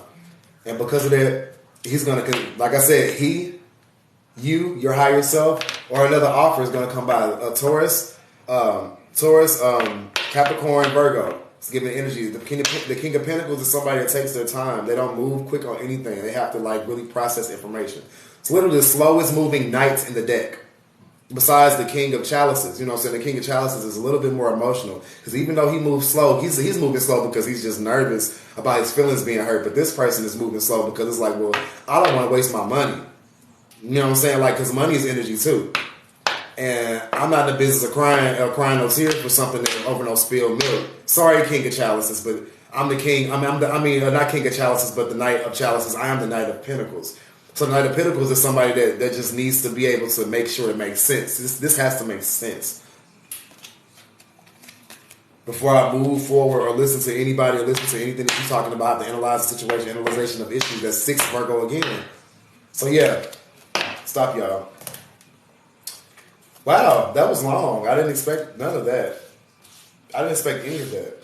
And because of that, he's going to, like I said, you, your higher self, or another offer is going to come by. A Taurus, Capricorn, Virgo. It's giving energy. The King of Pentacles is somebody that takes their time. They don't move quick on anything. They have to like really process information. It's literally the slowest moving knight in the deck. Besides the King of Chalices, you know what I'm saying? The King of Chalices is a little bit more emotional. Because even though he moves slow, he's moving slow because he's just nervous about his feelings being hurt. But this person is moving slow because it's like, well, I don't want to waste my money. You know what I'm saying? Like, because money is energy too. And I'm not in the business of crying no tears for something over no spilled milk. Sorry, King of Chalices, but I'm the king. Not King of Chalices, but the Knight of Chalices. I am the Knight of Pentacles. So the Knight of Pentacles is somebody that just needs to be able to make sure it makes sense. This has to make sense. Before I move forward or listen to anybody or listen to anything that you're talking about, the analyze the situation, analyzation of issues, that's 6 Virgo again. So yeah, stop y'all. Wow, that was long. I didn't expect none of that. I didn't expect any of that.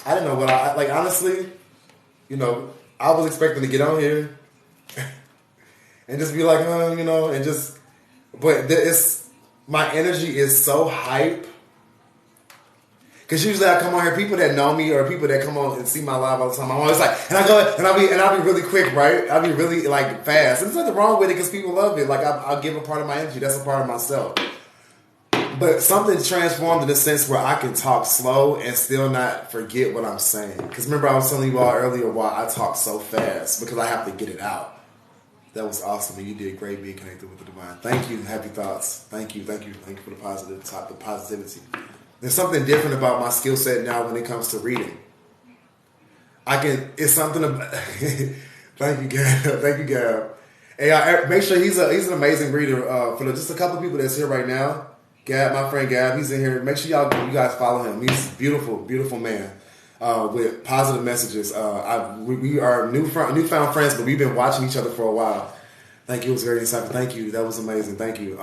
I didn't know what like, honestly, you know, I was expecting to get on here and just be like, you know, and just, but my energy is so hype. Because usually I come on here, people that know me or people that come on and see my live all the time, I'm always like, and I'll be really quick, right? I'll be really like fast. And there's nothing wrong with it because people love it. Like I'll give a part of my energy. That's a part of myself. But something's transformed in the sense where I can talk slow and still not forget what I'm saying. Because remember I was telling you all earlier why I talk so fast, because I have to get it out. That was awesome, and you did great being connected with the divine. Thank you. Happy thoughts. Thank you for the positivity. There's something different about my skill set now when it comes to reading. It's something about, thank you, Gab. Hey, make sure he's an amazing reader. For just a couple of people that's here right now, Gab, my friend Gab, he's in here. Make sure you guys follow him. He's a beautiful, beautiful man with positive messages. We are newfound friends, but we've been watching each other for a while. Thank you. It was very insightful. Thank you. That was amazing. Thank you.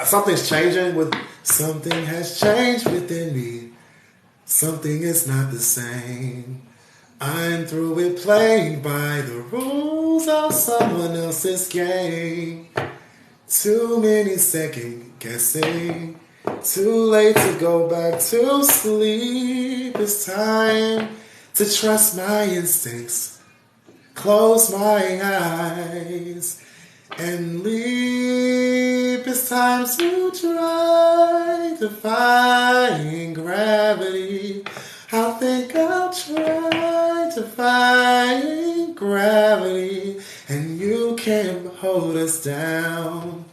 Something's changing something has changed within me. Something is not the same. I'm through with playing by the rules of someone else's game. Too many second guessing. Too late to go back to sleep. It's time to trust my instincts. Close my eyes and leap. It's time to try to find gravity. I think I'll try to find gravity, and you can hold us down.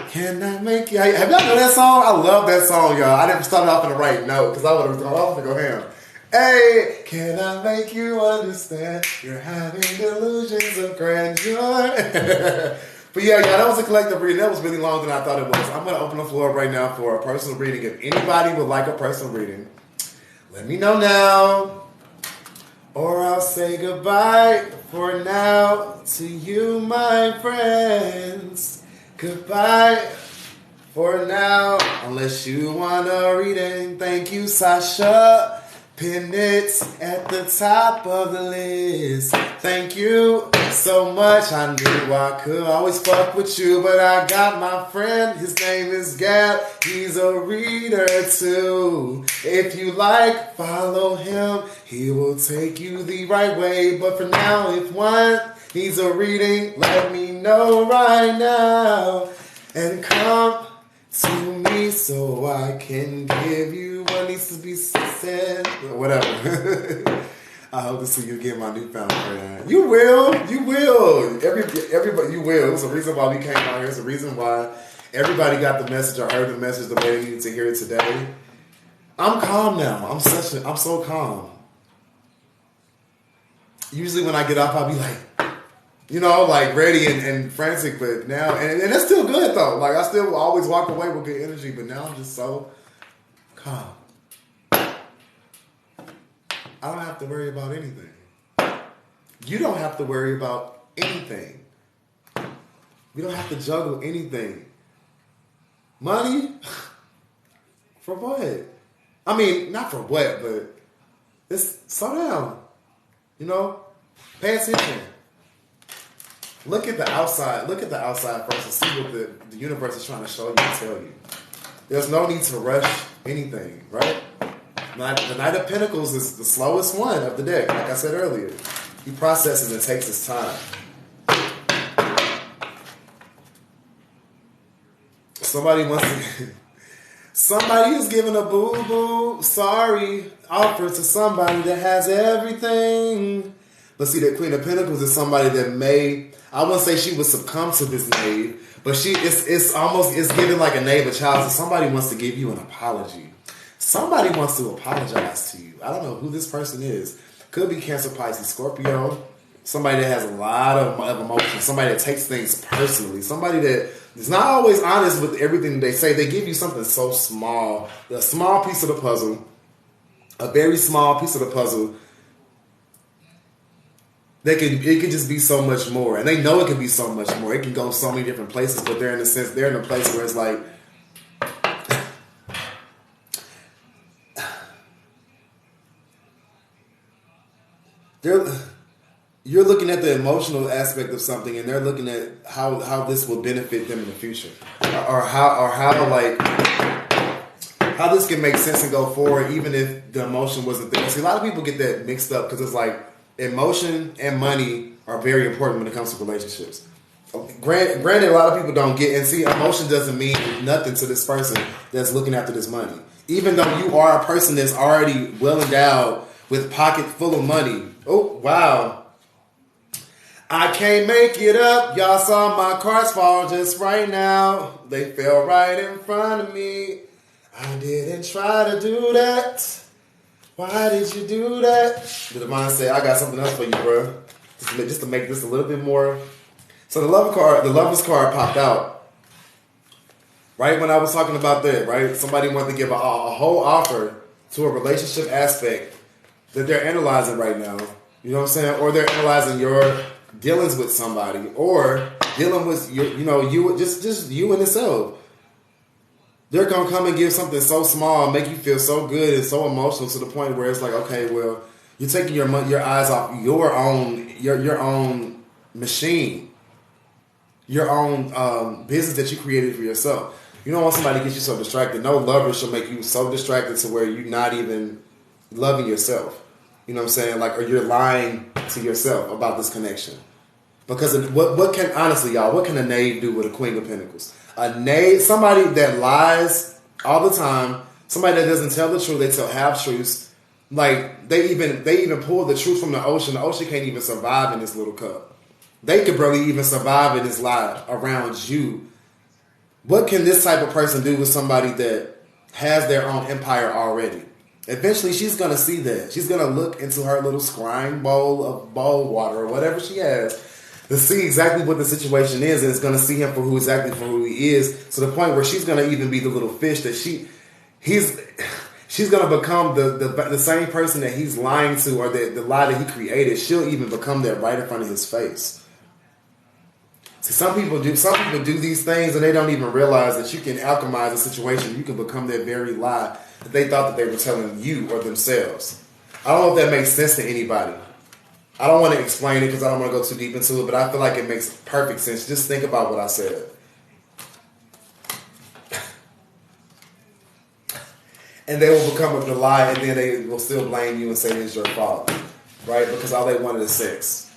Can I make you? Have y'all know that song? I love that song, y'all. I didn't start off on the right note because I would have gone off and go ham. Hey, can I make you understand? You're having delusions of grandeur. But yeah, that was a collective reading. That was really longer than I thought it was. I'm going to open the floor right now for a personal reading. If anybody would like a personal reading, let me know now. Or I'll say goodbye for now to you, my friends. Goodbye for now. Unless you want a reading. Thank you, Sasha. Pin it at the top of the list. Thank you so much. I knew I could always fuck with you, but I got my friend. His name is Gab. He's a reader too. If you like, follow him. He will take you the right way. But for now, if one needs a reading, let me know right now. And come to me so I can give you what needs to be said. Whatever. I hope to see you again, my newfound friend. You will. Everybody, you will. It's a reason why we came out here. It's a reason why everybody got the message or heard the message the way they needed to hear it today. I'm calm now. I'm so calm. Usually when I get up, I'll be like, like ready and frantic, but now, and that's still good though. Like I still always walk away with good energy, but now I'm just so calm. I don't have to worry about anything. You don't have to worry about anything. We don't have to juggle anything. Money? For what? I mean, not for what, but it's slow down. You know? Pay attention. Look at the outside. Look at the outside first and see what the universe is trying to show you and tell you. There's no need to rush anything, right? The Knight of Pentacles is the slowest one of the deck, like I said earlier. He processes and takes his time. Somebody is giving a boo-boo, sorry, offer to somebody that has everything. But see, that Queen of Pentacles is somebody that I wouldn't say she would succumb to this knave, but it's giving like a knave a child. So somebody wants to give you an apology. Somebody wants to apologize to you. I don't know who this person is. Could be Cancer, Pisces, Scorpio. Somebody that has a lot of emotions. Somebody that takes things personally. Somebody that is not always honest with everything they say. They give you something so small. A small piece of the puzzle. A very small piece of the puzzle. It could just be so much more. And they know it can be so much more. It can go so many different places. But they're in a place where it's like, you're looking at the emotional aspect of something, and they're looking at how this will benefit them in the future, or how this can make sense and go forward, even if the emotion wasn't there. See, a lot of people get that mixed up because it's like emotion and money are very important when it comes to relationships. Granted, a lot of people don't get, and see, emotion doesn't mean nothing to this person that's looking after this money. Even though you are a person that's already well endowed with pocket full of money. Oh, wow. I can't make it up. Y'all saw my cards fall just right now. They fell right in front of me. I didn't try to do that. Why did you do that? The divine said, I got something else for you, bro. Just to make this a little bit more. So the Lover's card popped out. Right when I was talking about that, right? Somebody wanted to give a whole offer to a relationship aspect that they're analyzing right now. You know what I'm saying? Or they're analyzing your dealings with somebody, or dealing with you just you and yourself. They're gonna come and give something so small, make you feel so good and so emotional to the point where it's like, okay, well, you're taking your eyes off your own machine, your own business that you created for yourself. You don't want somebody to get you so distracted. No lover should make you so distracted to where you're not even loving yourself. You know what I'm saying? Like, or you're lying to yourself about this connection. Because what can a knave do with a Queen of Pentacles? A knave, somebody that lies all the time, somebody that doesn't tell the truth, they tell half truths. Like, they even pull the truth from the ocean. The ocean can't even survive in this little cup. They could barely even survive in this lie around you. What can this type of person do with somebody that has their own empire already? Eventually, she's going to see that. She's going to look into her little scrying bowl of bowl water or whatever she has to see exactly what the situation is, and it's going to see him for who he is, to the point where she's going to even be the little fish that she's going to become the same person that he's lying to, or the lie that he created. She'll even become that right in front of his face. See, some people do these things and they don't even realize that you can alchemize a situation. You can become that very lie that they thought that they were telling you or themselves. I don't know if that makes sense to anybody. I don't want to explain it because I don't want to go too deep into it, but I feel like it makes perfect sense. Just think about what I said. And they will become the lie, and then they will still blame you and say it's your fault, right? Because all they wanted is sex.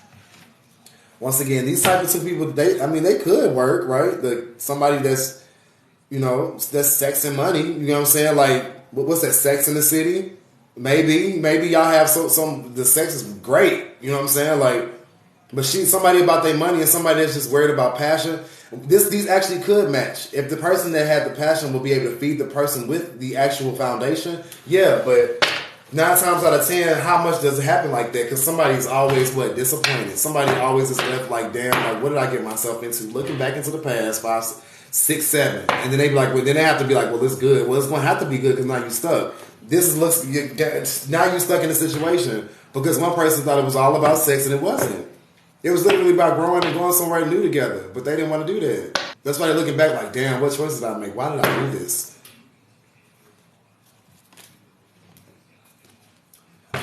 Once again, these type of two people, they could work, right? Somebody that's, that's sex and money. You know what I'm saying? Like, what's that? Sex in the City? Maybe y'all have the sex is great. You know what I'm saying? Like, but somebody about their money and somebody that's just worried about passion. These actually could match. If the person that had the passion will be able to feed the person with the actual foundation, yeah, but 9 times out of 10, how much does it happen like that? Because somebody's always, disappointed. Somebody always is left like, damn, like, what did I get myself into? Looking back into the past, 5, 6, 7. And then they be like, well, then they have to be like, well, it's good. Well, it's going to have to be good because now you're stuck. Now you're stuck in a situation because one person thought it was all about sex and it wasn't. It was literally about growing and going somewhere new together, but they didn't want to do that. That's why they're looking back like, damn, what choices did I make? Why did I do this?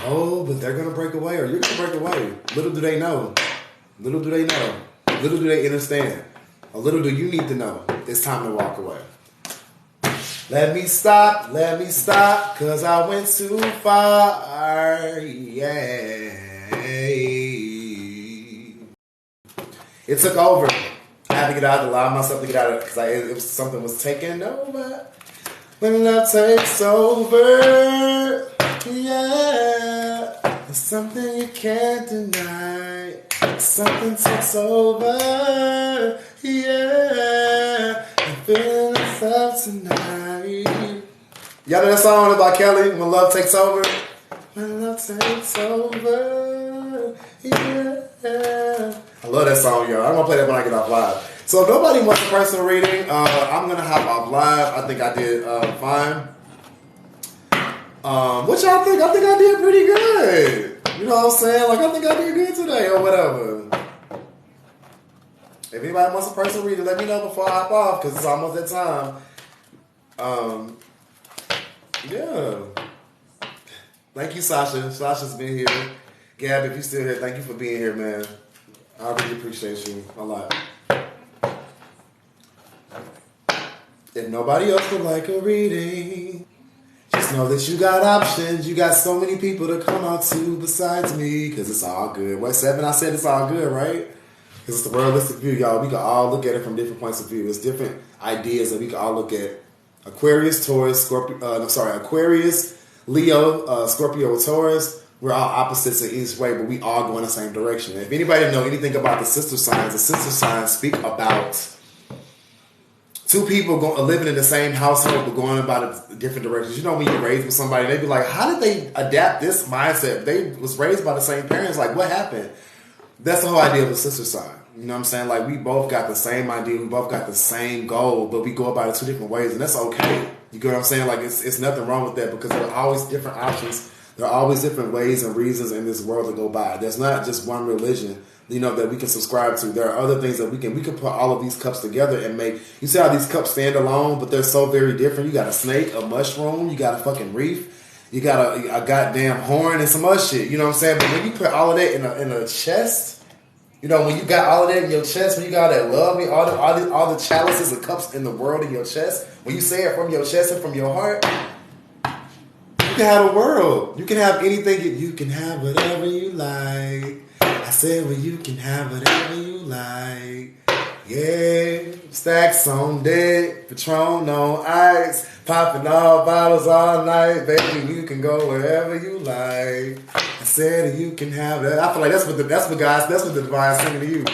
Oh, but they're going to break away, or you're going to break away. Little do they know. Little do they know. Little do they understand. Or little do you need to know. It's time to walk away. Let me stop, cause I went too far, yeah. It took over. I had to get out, allow myself to get out of it, because something was taking over. When love takes over, yeah. It's something you can't deny. Something takes over, yeah. I'm feeling myself tonight. Y'all know that song about Kelly, When Love Takes Over? When love takes over, yeah. I love that song, y'all. I'm going to play that when I get off live. So if nobody wants a personal reading, I'm going to hop off live. I think I did fine. What y'all think? I think I did pretty good. You know what I'm saying? Like, I think I did good today or whatever. If anybody wants a personal reading, let me know before I hop off, because it's almost that time. Yeah. Thank you, Sasha. Sasha's been here. Gab, if you're still here, thank you for being here, man. I really appreciate you a lot. If nobody else would like a reading, just know that you got options. You got so many people to come out to besides me, because it's all good. What, 7? I said it's all good, right? Because it's the realistic view, y'all. We can all look at it from different points of view. It's different ideas that we can all look at. Aquarius, Taurus, Aquarius, Leo, Scorpio, Taurus. We're all opposites in each way, but we all go in the same direction. If anybody know anything about the sister signs speak about two people living in the same household but going about it different directions. You know, when you're raised with somebody, they be like, how did they adapt this mindset? They was raised by the same parents. Like, what happened? That's the whole idea of a sister sign. You know what I'm saying? Like, we both got the same idea. We both got the same goal, but we go about it 2 different ways, and that's okay. You get what I'm saying? Like, it's nothing wrong with that, because there are always different options. There are always different ways and reasons in this world to go by. There's not just one religion, you know, that we can subscribe to. There are other things that we can put all of these cups together and make. You see how these cups stand alone, but they're so very different. You got a snake, a mushroom, you got a fucking reef, you got a goddamn horn and some other shit. You know what I'm saying? But when you put all of that in a chest, you know, when you got all of that in your chest, when you got that love, all the chalices and cups in the world in your chest, when you say it from your chest and from your heart, you can have a world. You can have anything. You can have whatever you like. I said, well, you can have whatever you like. Yeah, stacks on deck, Patron on ice, popping all bottles all night, baby. You can go wherever you like. I said you can have that. I feel like that's what the divine singing to you.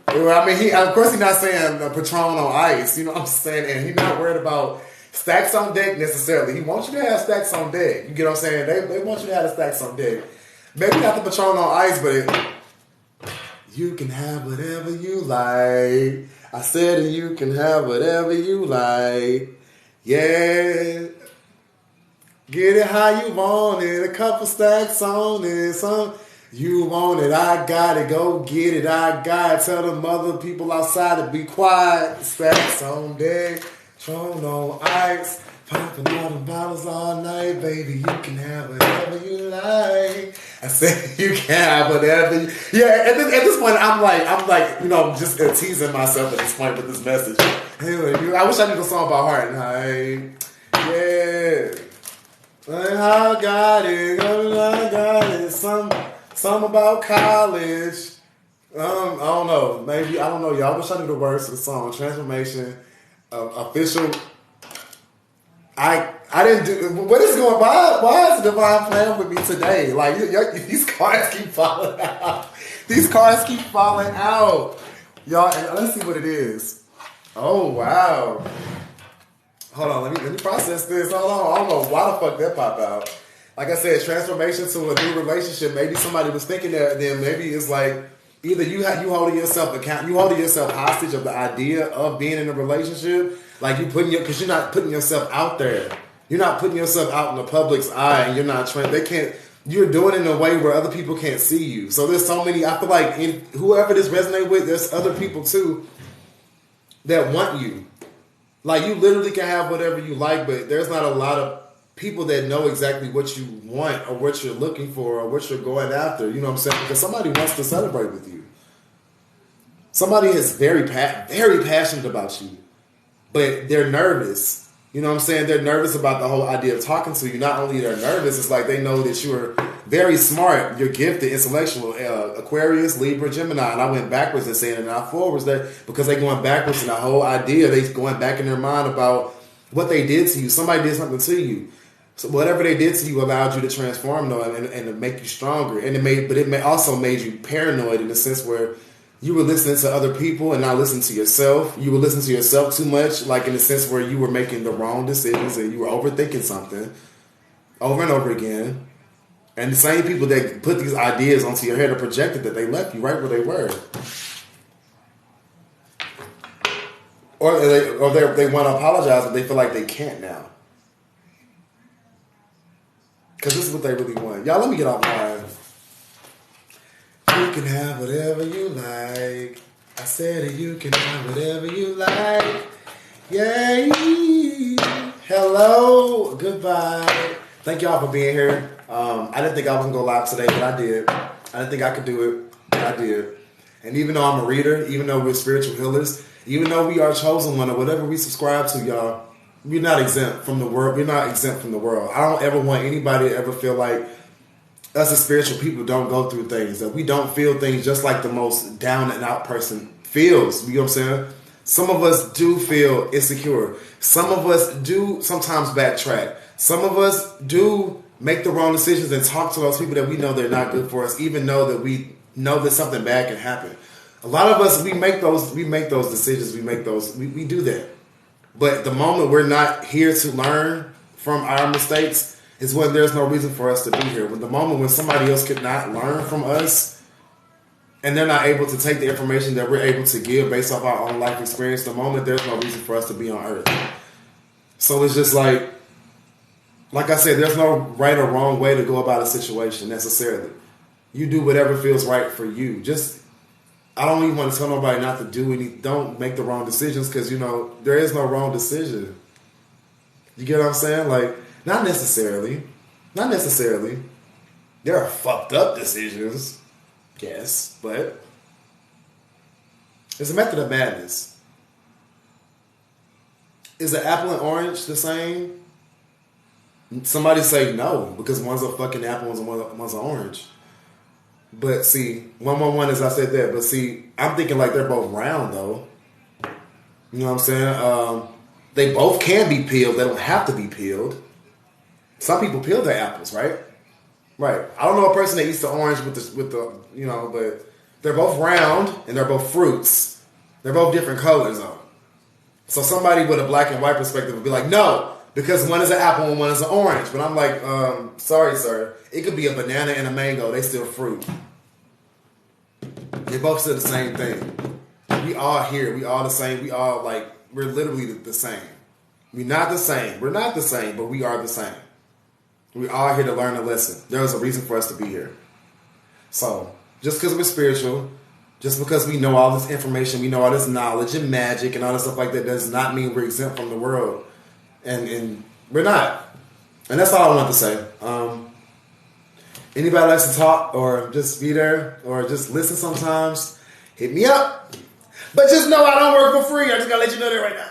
Well, I mean, of course he's not saying Patron on ice. You know what I'm saying? And he's not worried about stacks on deck necessarily. He wants you to have stacks on deck. You get what I'm saying? They want you to have the stacks on deck. Maybe not the Patron on ice, but you can have whatever you like. I said you can have whatever you like. Yeah. Get it how you want it. A couple stacks on it. Some you want it. I got it. Go get it. I got it. Tell them other people outside to be quiet. Stacks on deck. Patron on ice. Popping all the bottles all night, baby. You can have whatever you like. I said you can have whatever. Yeah. At this point, I'm like, you know, just teasing myself at this point with this message. Anyway, I wish I knew the song by heart. Yeah. I got it. Some about college. I don't know. Maybe I don't know. Y'all wish I knew the words to the song. Transformation, official. I didn't do. What is going? Why is the divine playing with me today? Like these cards keep falling out. These cards keep falling out, y'all. And let's see what it is. Oh wow. Hold on. Let me process this. Hold on. I don't know why the fuck that popped out. Like I said, transformation to a new relationship. Maybe somebody was thinking that. Then maybe it's like either you holding yourself hostage of the idea of being in a relationship. Like because you're not putting yourself out there. You're not putting yourself out in the public's eye, and you're not trying. you're doing it in a way where other people can't see you. So there's so many, I feel like whoever this resonates with, there's other people too that want you. Like, you literally can have whatever you like, but there's not a lot of people that know exactly what you want or what you're looking for or what you're going after. You know what I'm saying? Because somebody wants to celebrate with you. Somebody is very passionate about you, but they're nervous. You know what I'm saying? They're nervous about the whole idea of talking to you. Not only they're nervous, it's like they know that you're very smart, you're gifted, intellectual, Aquarius, Libra, Gemini. And I went backwards and saying it, not forwards, that because they're going backwards in the whole idea. They're going back in their mind about what they did to you. Somebody did something to you. So whatever they did to you allowed you to transform though, and to make you stronger. And it also made you paranoid in the sense where you were listening to other people and not listening to yourself. You were listening to yourself too much, like in the sense where you were making the wrong decisions and you were overthinking something over and over again. And the same people that put these ideas onto your head or projected that, they left you right where they were. Or they want to apologize, but they feel like they can't now. Because this is what they really want. Y'all, let me get off mine. You can have whatever you like. I said that you can have whatever you like. Yay. Hello. Goodbye. Thank y'all for being here. I didn't think I was going to go live today, but I did. I didn't think I could do it, but I did. And even though I'm a reader, even though we're spiritual healers, even though we are chosen one or whatever we subscribe to, y'all, we're not exempt from the world. We're not exempt from the world. I don't ever want anybody to ever feel like us as spiritual people don't go through things, that we don't feel things just like the most down and out person feels. You know what I'm saying? Some of us do feel insecure. Some of us do sometimes backtrack. Some of us do make the wrong decisions and talk to those people that we know they're not good for us, even though that we know that something bad can happen. A lot of us, we make those decisions, we do that. But the moment we're not here to learn from our mistakes is when there's no reason for us to be here. When the moment when somebody else could not learn from us and they're not able to take the information that we're able to give based off our own life experience, the moment there's no reason for us to be on earth. So it's just like I said, there's no right or wrong way to go about a situation necessarily. You do whatever feels right for you. I don't even want to tell nobody not to do anything. Don't make the wrong decisions because, there is no wrong decision. You get what I'm saying? Like, not necessarily. There are fucked up decisions, yes, but it's a method of madness. Is an apple and orange the same? Somebody say no, because one's a fucking apple and one's an orange. But see, 111 as I said that, but see, I'm thinking like they're both round though. You know what I'm saying? They both can be peeled. They don't have to be peeled. Some people peel their apples, right? Right. I don't know a person that eats the orange with the but they're both round and they're both fruits. They're both different colors though. So somebody with a black and white perspective would be like, no, because one is an apple and one is an orange. But I'm like, sorry, sir. It could be a banana and a mango. They still fruit. They both still the same thing. We all here. We all the same. We all we're literally the same. We're not the same. We're not the same, but we are the same. We are here to learn a lesson. There's a reason for us to be here. So, just because we're spiritual, just because we know all this information, we know all this knowledge and magic and all this stuff like that, does not mean we're exempt from the world. And we're not. And that's all I want to say. Anybody likes to talk or just be there or just listen sometimes, hit me up. But just know I don't work for free. I just got to let you know that right now.